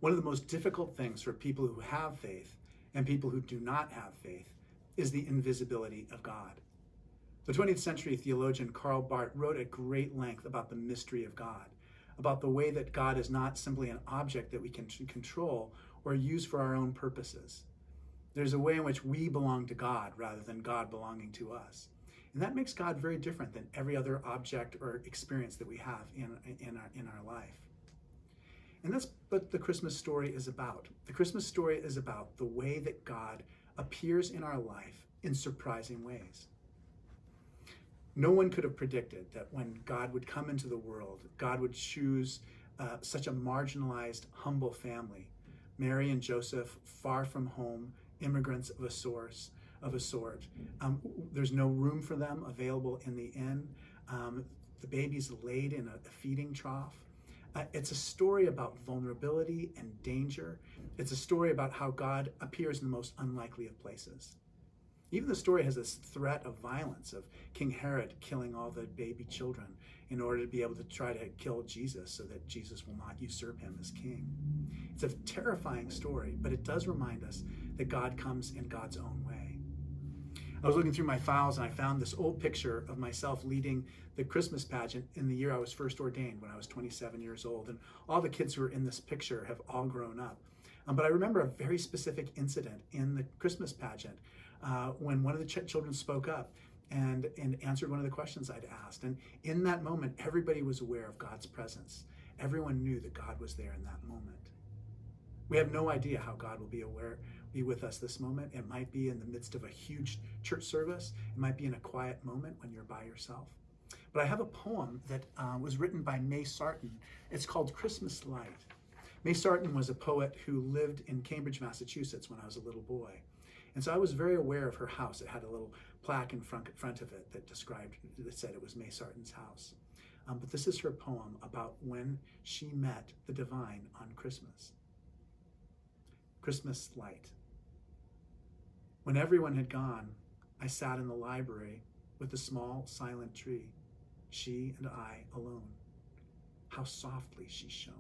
One of the most difficult things for people who have faith and people who do not have faith is the invisibility of God. The 20th century theologian Karl Barth wrote at great length about the mystery of God, about the way that God is not simply an object that we can control or use for our own purposes. There's a way in which we belong to God rather than God belonging to us. And that makes God very different than every other object or experience that we have in our life. And that's what the Christmas story is about. The Christmas story is about the way that God appears in our life in surprising ways. No one could have predicted that when God would come into the world, God would choose such a marginalized, humble family. Mary and Joseph, far from home, immigrants of a sort. There's no room for them available in the inn. The baby's laid in a feeding trough. It's a story about vulnerability and danger. It's a story about how God appears in the most unlikely of places. Even the story has this threat of violence, of King Herod killing all the baby children in order to be able to try to kill Jesus so that Jesus will not usurp him as king. It's a terrifying story, but it does remind us that God comes in God's own way. I was looking through my files and I found this old picture of myself leading the Christmas pageant in the year I was first ordained, when I was 27 years old. And all the kids who are in this picture have all grown up. But I remember a very specific incident in the Christmas pageant when one of the children spoke up and answered one of the questions I'd asked. And in that moment, everybody was aware of God's presence. Everyone knew that God was there in that moment. We have no idea how God will be with us this moment. It might be in the midst of a huge church service. It might be in a quiet moment when you're by yourself. But I have a poem that was written by May Sarton. It's called Christmas Light. May Sarton was a poet who lived in Cambridge, Massachusetts when I was a little boy. And so I was very aware of her house. It had a little plaque in front of it that said it was May Sarton's house. But this is her poem about when she met the divine on Christmas. Christmas Light. When everyone had gone, I sat in the library with the small silent tree, she and I alone. How softly she shone.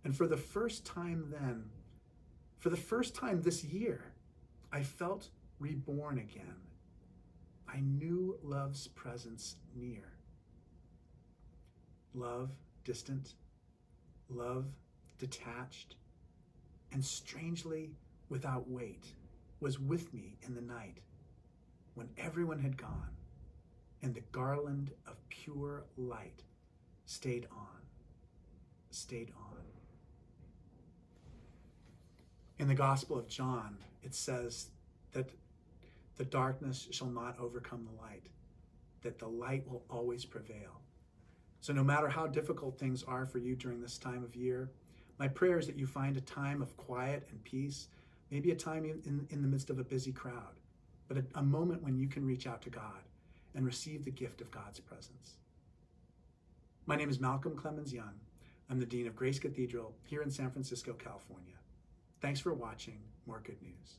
And for the first time this year, I felt reborn again. I knew love's presence near. Love distant, love detached, and strangely without weight was with me in the night when everyone had gone and the garland of pure light stayed on. In the Gospel of John, it says that the darkness shall not overcome the light, that the light will always prevail. So no matter how difficult things are for you during this time of year, my prayer is that you find a time of quiet and peace, maybe a time in the midst of a busy crowd, but a moment when you can reach out to God and receive the gift of God's presence. My name is Malcolm Clemens Young. I'm the Dean of Grace Cathedral here in San Francisco, California. Thanks for watching. More good news.